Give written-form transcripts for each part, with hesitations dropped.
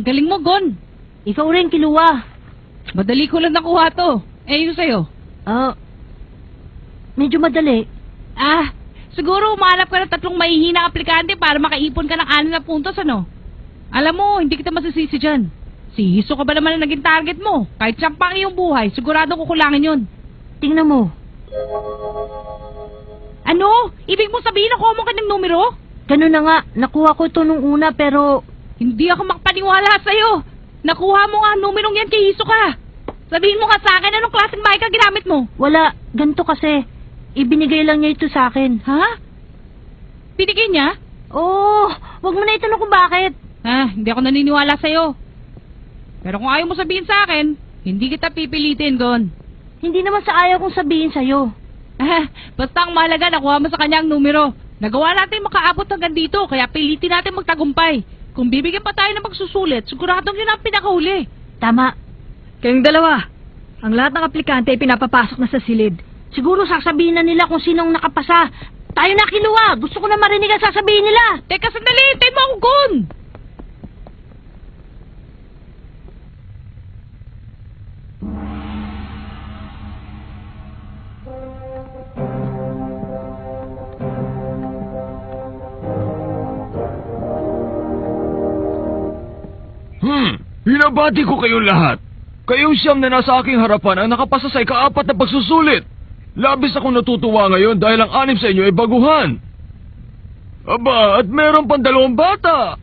Ang galing mo, Gon. Ikaw rin, Kiluwa. Madali ko lang nakuha to. Eh, yun sa'yo. Medyo madali. Siguro umanap ka ng 3 mahihinang aplikante para makaipon ka ng 6 na puntos, ano? Alam mo, hindi kita masisisi dyan. Si Hiso ka ba naman ang naging target mo? Kahit siyang pang iyong buhay, sigurado kukulangin yun. Tingnan mo. Ano? Ibig mo sabihin nakuha mo ka ng numero? Ganun na nga. Nakuha ko ito nung una pero... Hindi ako makapaniwala sa'yo. Nakuha mo nga ang numerong yan kay Hiso ka. Sabihin mo ka sa akin, anong klaseng mic ang ginamit mo? Wala. Ganito kasi. Ibinigay lang niya ito sa akin. Ha? Binigay niya? Oo. Wag mo na itanong kung bakit. Hindi ako naniniwala sa'yo. Pero kung ayaw mo sabihin sa akin, hindi kita pipilitin, Gon. Hindi naman sa ayaw kong sabihin sa'yo. Basta ang mahalaga, nakuha mo sa kanya ang numero. Nagawa natin makaabot hanggang dito, kaya pilitin natin magtagumpay. Kung bibigyan pa tayo ng magsusulit, siguradong yun ang pinakahuli. Tama. Kayong dalawa, ang lahat ng aplikante ay pinapapasok na sa silid. Siguro sasabihin na nila kung sinong nakapasa. Tayo na, Kiluwa. Gusto ko na marinig ang sasabihin nila. Teka, sandali! Hintayin mo ako, Gon! Binabati ko kayong lahat. Kayong siyam na nasa aking harapan ang nakapasa sa ika-4 na pagsusulit. Labis akong natutuwa ngayon dahil ang 6 sa inyo ay baguhan. Aba, at meron pang 2 bata.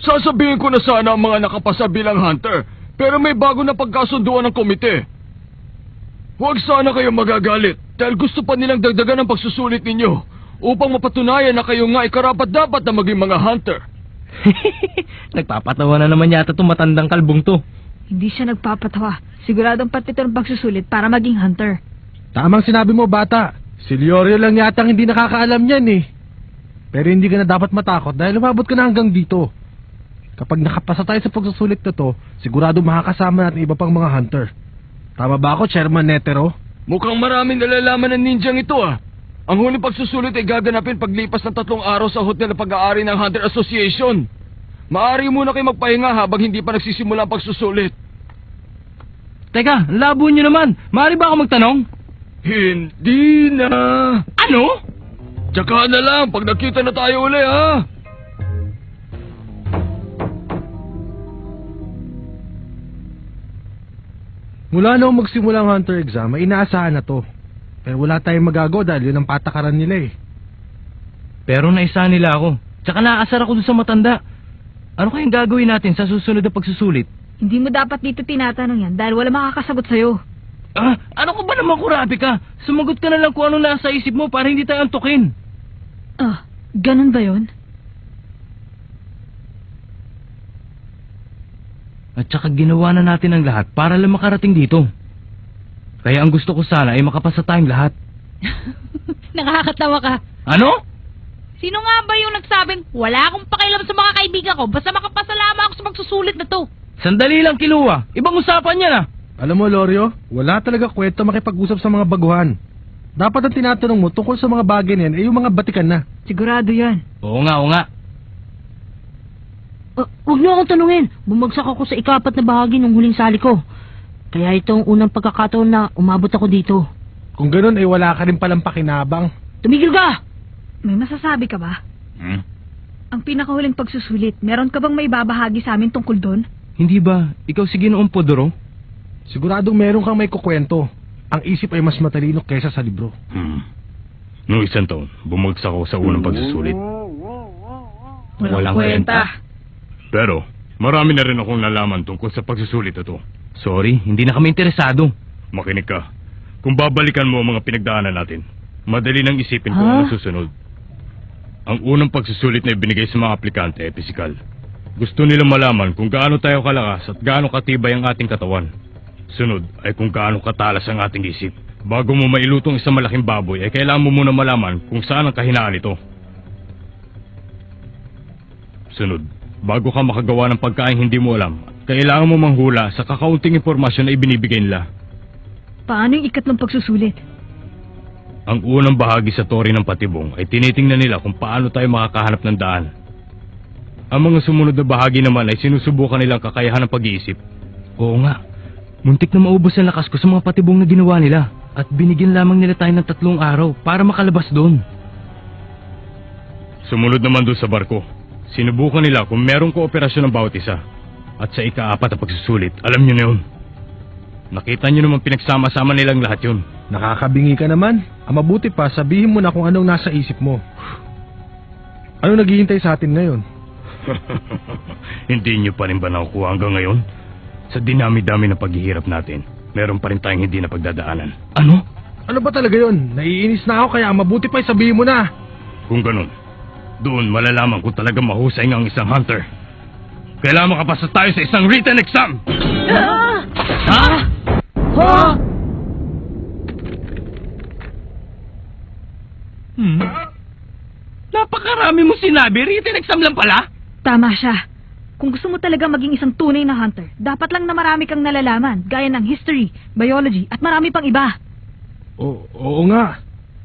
Sasabihin ko na sana ang mga nakapasa bilang hunter, pero may bago na pagkasunduan ng komite. Huwag sana kayong magagalit dahil gusto pa nilang dagdagan ang pagsusulit ninyo upang mapatunayan na kayo nga ay karapat-dapat na maging mga hunter. Nagpapatawa na naman yata itong matandang kalbong to. Hindi siya nagpapatawa. Siguradong pati ito ng pagsusulit para maging hunter. Tamang sinabi mo, bata. Si Leorio lang yata ang hindi nakakaalam niyan eh. Pero hindi ka na dapat matakot dahil umabot ka na hanggang dito. Kapag nakapasa tayo sa pagsusulit na to, sigurado makakasama natin iba pang mga hunter. Tama ba ako, Chairman Netero? Mukhang maraming nalalaman ng ninjang ito ah. Ang huling pagsusulit ay gaganapin paglipas ng 3 araw sa hotel na pag-aari ng Hunter Association. Maaari muna kayo magpahinga habang hindi pa nagsisimula ang pagsusulit. Teka, labo nyo naman. Maaari ba ako magtanong? Hindi na. Ano? Tsaka na lang pag nakita na tayo uli ha. Mula noong magsimula ang Hunter exam, ay inaasahan na to. Pero wala tayong magagawa dahil yun ang patakaran nila eh. Pero naisa nila ako. Tsaka nakaasar ako dun sa matanda. Ano kayang gagawin natin sa susunod na pagsusulit? Hindi mo dapat dito tinatanong yan dahil wala makakasagot sa'yo. Ano ko ba naman kurabi ka? Sumagot ka na lang kung ano nasa isip mo para hindi tayo antukin. Ganun ba yun? At saka ginawa na natin ang lahat para lang makarating dito. Kaya ang gusto ko sana ay makapasa tayong lahat. Nakakatawa ka. Ano? Sino nga ba yung nagsabing, wala akong pakialam sa mga kaibigan ko, basta makapasalama ako sa magsusulit na to? Sandali lang, Kiluwa. Ibang usapan yan ah. Alam mo, Lorio, wala talaga kwento makipag-usap sa mga baguhan. Dapat ang tinatanong mo tungkol sa mga bagay niyan ay yung mga batikan na. Sigurado yan. Oo nga. Huwag niyo akong tanungin. Bumagsak ako sa ika-4 na bahagi ng huling sali ko. Kaya ito ang unang pagkakataon na umabot ako dito. Kung ganun ay wala ka rin palang pakinabang. Tumigil ka! May masasabi ka ba? Ang pinakahuling pagsusulit, meron ka bang may babahagi sa amin tungkol doon? Hindi ba? Ikaw si Ginoong Podoro? Siguradong meron kang may kukwento. Ang isip ay mas matalino kaysa sa libro. Noong 1 taon, bumagsak ako sa unang pagsusulit. Walang kwenta. Pero, marami na rin akong nalaman tungkol sa pagsusulit na to. Sorry, hindi na kami interesado. Makinig ka. Kung babalikan mo ang mga pinagdaanan natin, madali nang isipin kung ano susunod. Ang unang pagsusulit na ibinigay sa mga aplikante ay pisikal. Gusto nilang malaman kung gaano tayo kalakas at gaano katibay ang ating katawan. Sunod ay kung gaano katalas ang ating isip. Bago mo mailutong isang malaking baboy ay kailangan mo muna malaman kung saan ang kahinaan nito. Sunod, bago ka makagawa ng pagkain hindi mo alam, kailangan mo manghula sa kakaunting impormasyon na ibinibigay nila. Paano yung ikatlong pagsusulit? Ang unang bahagi sa tori ng patibong ay tinitingnan nila kung paano tayo makakahanap ng daan. Ang mga sumunod na bahagi naman ay sinusubukan nilang kakayahan ng pag-iisip. Oo nga. Muntik na maubos ang lakas ko sa mga patibong na ginawa nila. At binigyan lamang nila tayo ng 3 araw para makalabas doon. Sumunod naman doon sa barko. Sinubukan nila kung merong kooperasyon ng bawat isa. At sa ika-4 na pagsusulit, alam nyo na yun. Nakita nyo naman pinagsama-sama nilang lahat yun. Nakakabingi ka naman. Ang mabuti pa, sabihin mo na kung anong nasa isip mo. Ano naghihintay sa atin ngayon? Hindi nyo pa rin ba nakukuha hanggang ngayon? Sa dinami-dami ng paghihirap natin, meron pa rin tayong hindi na pagdadaanan. Ano? Ano ba talaga yun? Naiinis na ako kaya mabuti pa sabihin mo na. Kung ganun, doon malalaman kung talaga mahusay ng isang hunter. Kailangan makapasa tayo sa isang written exam! Ha? Napakarami mo sinabi. Written exam lang pala? Tama siya. Kung gusto mo talaga maging isang tunay na hunter, dapat lang na marami kang nalalaman, gaya ng history, biology, at marami pang iba. Oo nga.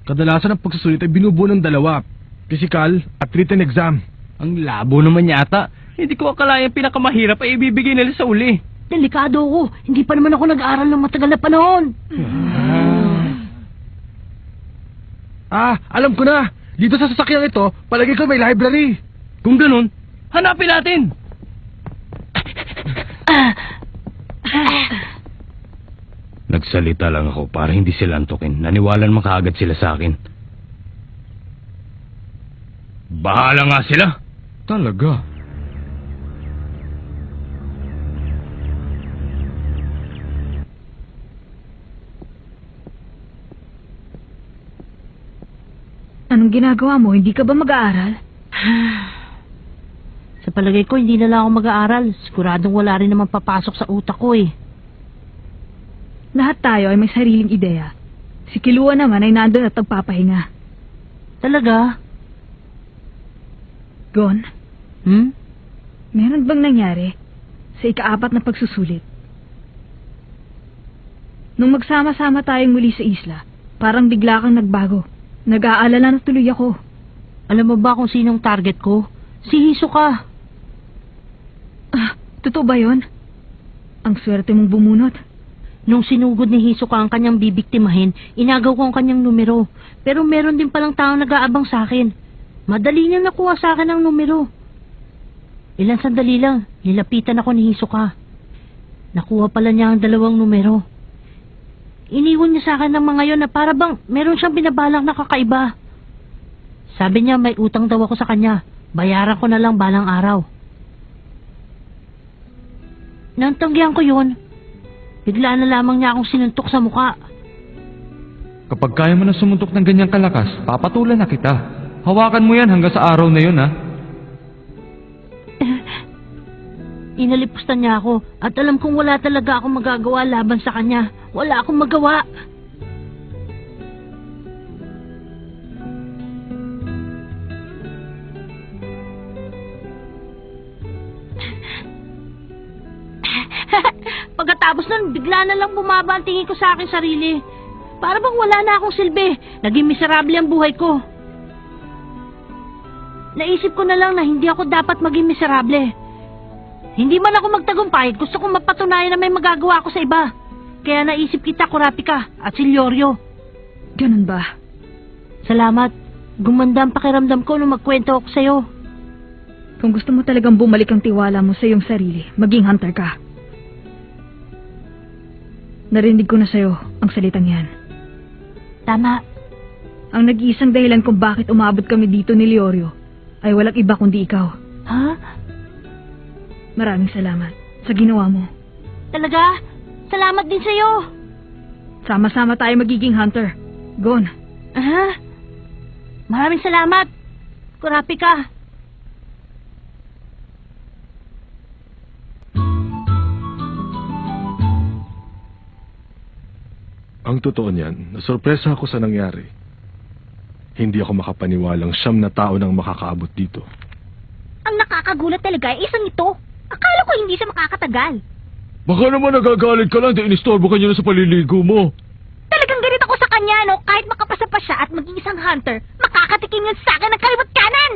Kadalasan ang pagsusulit ay binubuo ng 2. Physical at written exam. Ang labo naman yata. Hindi ko akalayang pinakamahirap ay ibibigay nila sa uli. Delikado ako. Hindi pa naman ako nag-aaral ng matagal na panahon. Alam ko na. Dito sa sasakyan ito, palagi ko may library. Kung ganun, hanapin natin. Nagsalita lang ako para hindi sila antukin. Naniwalan makaagad sila sa akin. Bahala nga sila. Talaga? Anong ginagawa mo? Hindi ka ba mag-aaral? Sa palagay ko, hindi na lang ako mag-aaral. Siguradong wala rin naman papasok sa utak ko eh. Lahat tayo ay may sariling ideya. Si Kilua naman ay nandun at nagpapahinga. Talaga? Gon, meron bang nangyari sa ika-4 na pagsusulit? Nung magsama-sama tayong muli sa isla, parang bigla kang nagbago. Nag-aalala na tuloy ako. Alam mo ba kung sinong target ko? Si Hisoka. Totoo ba yun? Ang swerte mong bumunot. Nung sinugod ni Hisoka ang kanyang bibiktimahin, inagaw ko ang kanyang numero. Pero meron din palang taong nag-aabang sa akin. Madali niya nakuha sa akin ang numero. Ilang sandali lang, nilapitan ako ni Hisoka. Nakuha pala niya ang 2 numero. Iniwan niya sa akin ng mga yon na para bang meron siyang binabalak na kakaiba. Sabi niya may utang daw ako sa kanya. Bayaran ko na lang balang araw. Nantanggihan ko yun. Bigla na lamang niya akong sinuntok sa muka. Kapag kaya mo na sumuntok ng ganyang kalakas, papatulan na kita. Hawakan mo yan hanggang sa araw na yun, ha? Inalipusta niya ako at alam kong wala talaga akong magagawa laban sa kanya. Wala akong magawa. Pagkatapos nun, bigla na lang bumaba ang tingin ko sa aking sarili. Para bang wala na akong silbi. Naging miserable ang buhay ko. Naisip ko na lang na hindi ako dapat maging miserable. Hindi man ako magtagumpay, gusto kong mapatunayan na may magagawa ako sa iba. Kaya naisip kita, Kurapika at si Leorio. Ganun ba? Salamat. Gumanda ang pakiramdam ko nung magkwento ako sa'yo. Kung gusto mo talagang bumalik ang tiwala mo sa iyong sarili, maging hunter ka. Narinig ko na sa'yo ang salitang yan. Tama. Ang nag-iisang dahilan kung bakit umabot kami dito ni Leorio ay walang iba kundi ikaw. Ha? Maraming salamat sa ginawa mo. Talaga? Salamat din sa'yo. Sama-sama tayo magiging hunter. Gon. Aha. Maraming salamat, Kurapika. Ang totoo niyan, nasorpresa ako sa nangyari. Hindi ako makapaniwalang 9 na tao nang makakaabot dito. Ang nakakagulat talaga ay isang ito. Akala ko hindi siya makakatagal. Baka naman nagagalit ka lang dahil inistorbo ka niya na sa paliligo mo. Talagang ganit ako sa kanya, no? Kahit makapasa pa siya at maging isang hunter, makakatikim yun sa akin ng kaliwat kanan!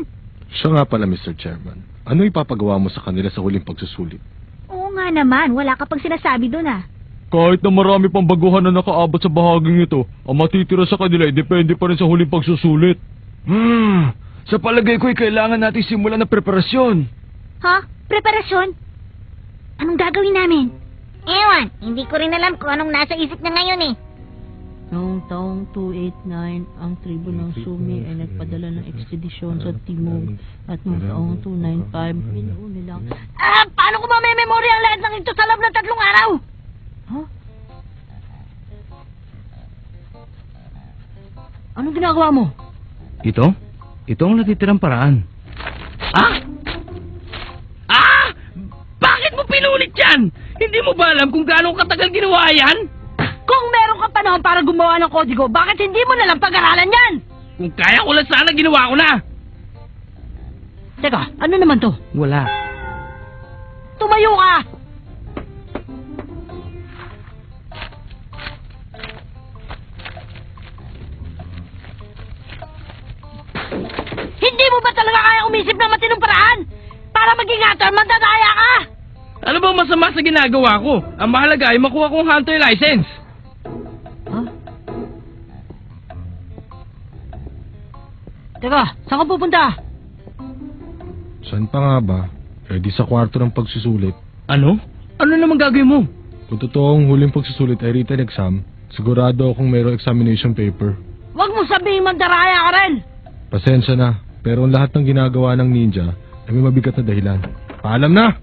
Siya nga pala, Mr. Chairman. Ano ipapagawa mo sa kanila sa huling pagsusulit? Oo nga naman, wala ka pang sinasabi doon ah. Kahit na marami pang baguhan na nakaabot sa bahaging ito, ang matitira sa kanila ay depende pa rin sa huling pagsusulit. Sa palagay ko'y kailangan natin simulan ng preparasyon. Ha? Preparasyon? Anong gagawin namin? Ewan, hindi ko rin alam kung anong nasa isip na ngayon eh. Noong taong 289, ang tribo ng Sumi ay nagpadala ng ekspedisyon sa Timog at noong taong 295, binuo nilang... Paano ko mamememorya ang lahat ng ito sa loob ng 3 araw? Huh? Anong ginagawa mo? Ito? Ito ang natitirang paraan. Bakit mo pinulit yan? Hindi mo ba alam kung gaano katagal ginawa yan? Kung meron ka panahon para gumawa ng kodigo, bakit hindi mo nalang pag-aralan yan? Kung kaya ko lang sana, ginawa ko na. Teka, ano naman to? Wala. Tumayo ka! Hindi mo ba talaga kaya umisip ng matinong paraan? Para maging hunter, mandadaya ka! Ano ba masama sa ginagawa ko? Ang mahalaga ay makuha kong hunter license. Huh? Teka, saan ka pupunta? Saan pa nga ba? Ready sa kwarto ng pagsusulit. Ano? Ano naman gagawin mo? Kung totoong huling pagsusulit ay written exam, sigurado akong mayroong examination paper. Huwag mo sabihin mandaraya ka rin! Pasensya na, pero ang lahat ng ginagawa ng ninja ay may mabigat na dahilan. Paalam na!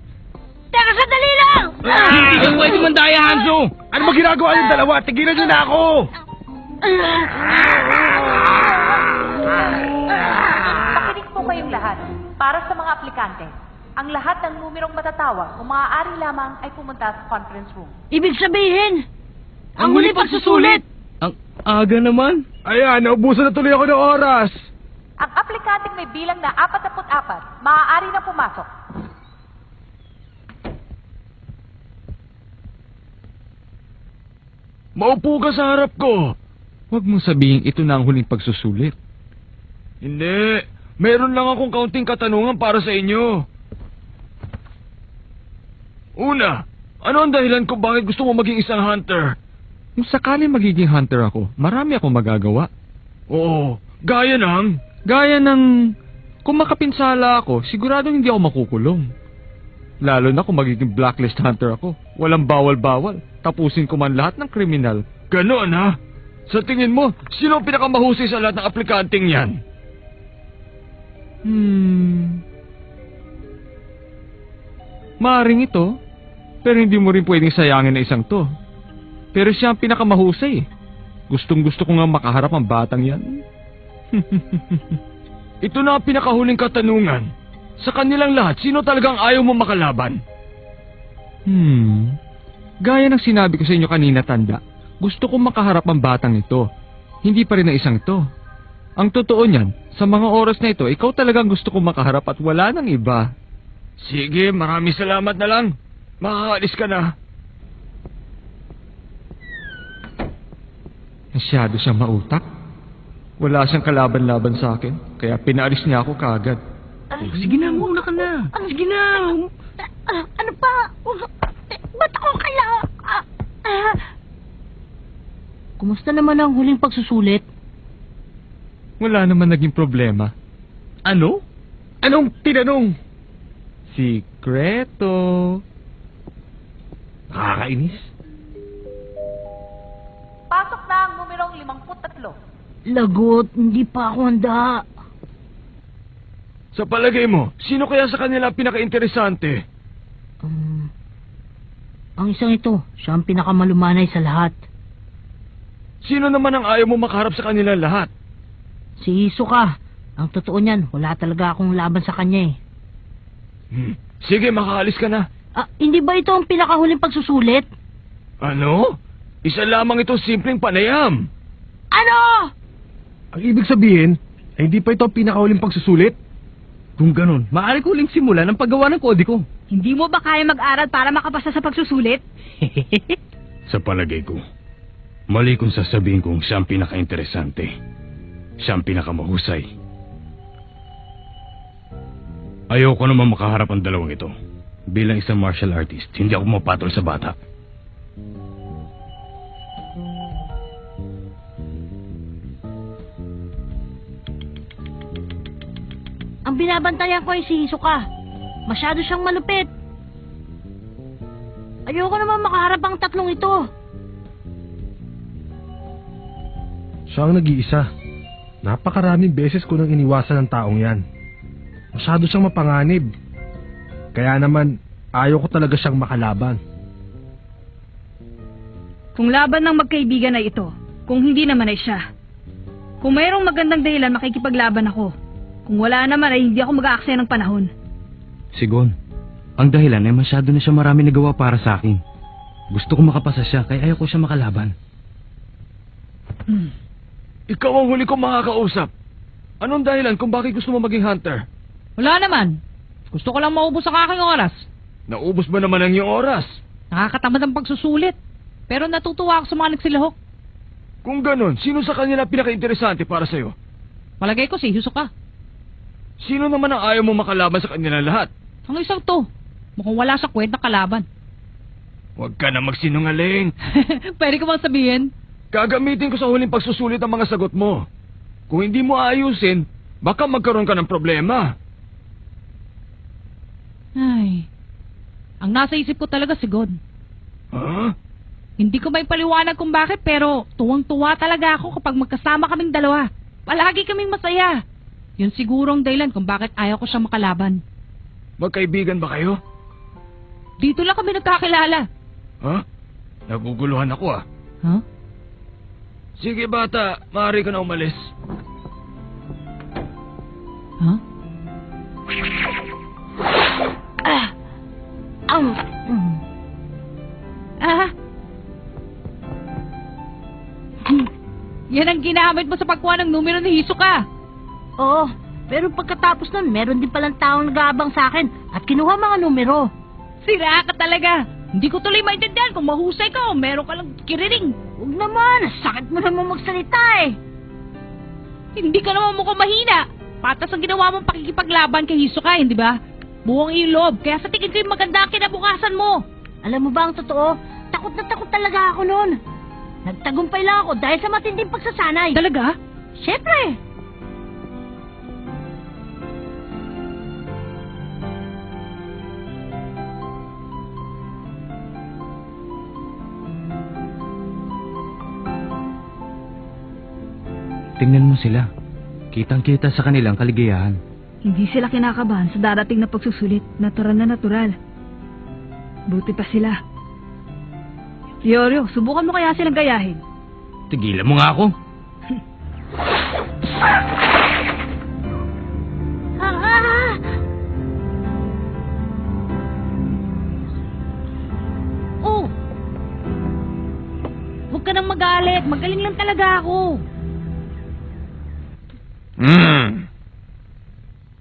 Teka, sandali lang! Hindi ka pwede mandaya, Hanzo! Ano ba ginagawa yung dalawa? Tigilan nyo na ako! Makinig po kayong lahat. Para sa mga aplikante, ang lahat ng numerong matatawag o maaari lamang ay pumunta sa conference room. Ibig sabihin, ang huli pagsusulit! Ang aga naman. Ayan, naubusan na tuloy ako ng oras! Ang aplikanteng may bilang na 44, maaari na pumasok. Maupo ka sa harap ko. Huwag mong sabihin ito na ang huling pagsusulit. Hindi. Meron lang akong kaunting katanungan para sa inyo. Una, ano ang dahilan kung bakit gusto mo maging isang hunter? Kung sakali magiging hunter ako, marami akong magagawa. Oo, gaya ng... Kung makapinsala ako, siguradong hindi ako makukulong. Lalo na kung magiging blacklist hunter ako. Walang bawal-bawal. Tapusin ko man lahat ng kriminal. Ganoon ha? Sa tingin mo, sino ang pinakamahusay sa lahat ng aplikanteng yan? Maaring ito, pero hindi mo rin pwedeng sayangin na isang to. Pero siya ang pinakamahusay. Gustong-gusto ko nga makaharap ang batang yan. Ito na ang pinakahuling katanungan. Sa kanilang lahat, sino talagang ayaw mo makalaban? Gaya ng sinabi ko sa inyo kanina, tanda, gusto kong makaharap ang batang ito. Hindi pa rin ang isang to. Ang totoo niyan, sa mga oras na ito, ikaw talagang gusto kong makaharap at wala nang iba. Sige, maraming salamat na lang. Makakaalis ka na. Masyado siyang mautak. Wala siyang kalaban-laban sa akin, kaya pinaalis niya ako kaagad. Sige na, muna ka na. Sige na. Ano pa? Ba't ako kailangan? Kumusta naman ang huling pagsusulit? Wala naman naging problema. Ano? Anong tinanong? Sikreto. Nakakainis. Pasok na ang numerong 53. Lagot, hindi pa ako handa. Sa palagay mo, sino kaya sa kanila ang pinaka-interesante? Ang isang ito, siya ang pinakamalumanay sa lahat. Sino naman ang ayaw mo makaharap sa kanila lahat? Si Hisoka. Ang totoo niyan, wala talaga akong laban sa kanya eh. Sige, makaalis ka na. Hindi ba ito ang pinakahuling pagsusulit? Ano? Isa lamang ito simpleng panayam. Ano? Ang ibig sabihin, ay hindi pa ito ang pinakahuling pagsusulit? Kung ganun, maaari ko uling simulan ang paggawa ng kodigo. Hindi mo ba kaya mag-aral para makapasa sa pagsusulit? Sa palagay ko, mali kung sasabihin kong siya ang pinaka-interesante. Siya ang pinakamahusay. Ayoko naman makaharap ang dalawang ito. Bilang isang martial artist, hindi ako mapatol sa bata. Ang binabantayan ko ay si Hisoka. Masyado siyang malupit. Ayoko naman makaharap ang tatlong ito. Siya ang nag-iisa. Napakaraming beses ko nang iniwasan ng taong yan. Masyado siyang mapanganib. Kaya naman, ayaw ko talaga siyang makalaban. Kung laban ng magkaibigan ay ito, kung hindi naman ay siya. Kung mayroong magandang dahilan, makikipaglaban ako. Kung wala naman ay hindi ako mag-aaksaya ng panahon. Sigon, ang dahilan ay masyado na siya marami nagawa para sa akin. Gusto ko makapasa siya, kaya ayaw ko siya makalaban. Ikaw ang huli kong makakausap. Anong dahilan kung bakit gusto mo maging hunter? Wala naman. Gusto ko lang maubos ang aking oras. Naubos ba naman ang iyong oras? Nakakatamad ang pagsusulit. Pero natutuwa ako sa mga nagsilahok. Kung ganon, sino sa kanila pinaka-interesante para sa'yo? Palagay ko si Hisoka. Sino naman ang ayaw mo makalaban sa kanila lahat? Ang isang to. Mukhang wala sa kwentang kalaban. Huwag ka na magsinungaling. Pwede ko bang sabihin? Gagamitin ko sa huling pagsusulit ang mga sagot mo. Kung hindi mo ayusin, baka magkaroon ka ng problema. Ay. Ang nasa isip ko talaga si God. Ha? Hindi ko may paliwanag kung bakit pero tuwang-tuwa talaga ako kapag magkasama kaming dalawa. Palagi kaming masaya. Yun siguro ang dahilan kung bakit ayaw ko siya makalaban. Magkaibigan ba kayo? Dito lang kami nagkakilala. Ha? Naguguluhan ako ah. Huh? Sige bata, maaari ka na umalis. Huh? Yan ang ginamit mo sa pagkuha ng numero ni Hisoka. Oo, pero pagkatapos nun, meron din palang taong nag-aabang sa akin at kinuha mga numero. Sira ka talaga. Hindi ko tuloy maintindihan kung mahusay ka o meron ka lang kiriring. Huwag naman, sakit mo naman magsalita eh. Hindi ka naman mukhang mahina. Patas ang ginawa mong pakikipaglaban kay Hisoka, hindi ba? Buong iyong loob, kaya sa tingin ko yung maganda ang kinabukasan mo. Alam mo ba ang totoo? Takot na takot talaga ako noon. Nagtagumpay lang ako dahil sa matinding pagsasanay. Talaga? Siyempre. Tingnan mo sila. Kitang-kita sa kanilang kaligayahan. Hindi sila kinakabahan sa darating na pagsusulit. Natural na natural. Buti pa sila. Yoryo, subukan mo kaya silang gayahin. Tigilan mo nga ako. Oh! Huwag ka nang magalit. Magaling lang talaga ako.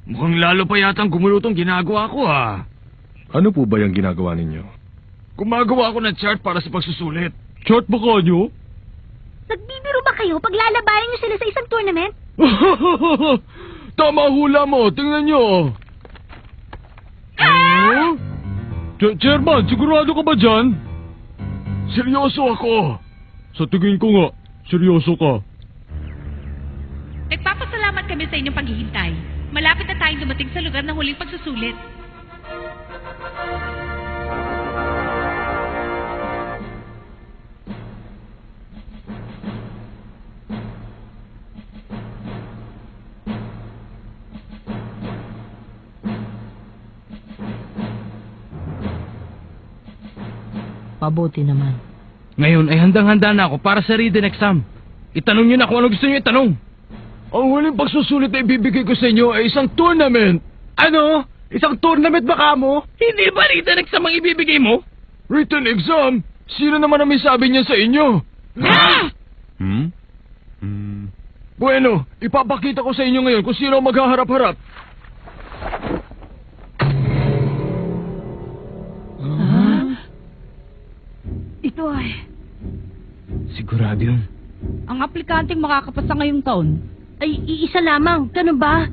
Mukhang lalo pa yatang gumulutong ginagawa ko ah. Ano po ba yung ginagawa ninyo? Gumagawa ako ng chart para sa pagsusulit. Chart ba kanyo? Nagbibiro ba kayo pag lalabanan niyo sila sa isang tournament? Tama hula mo, tingnan nyo. Chairman, sigurado ka ba dyan? Seryoso ako. Sa tingin ko nga, seryoso ka. Nagpapasalamat kami sa inyong paghihintay. Malapit na tayong dumating sa lugar ng huling pagsusulit. Pabuti naman. Ngayon ay handang-handa na ako para sa written exam. Itanong niyo na kung ano gusto niyo itanong. Ang huling pagsusulit na ibibigay ko sa inyo ay isang tournament. Ano? Isang tournament ba kamo? Hindi ba written exam ang ibibigay mo? Written exam? Sino naman ang may sabi niya sa inyo? Bueno, ipapakita ko sa inyo ngayon kung sino ang maghaharap-harap. Ito ay... Sigurado yun. Ang aplikanteng makakapasa ngayong taon. Ay, iisa lamang. Ganun ba?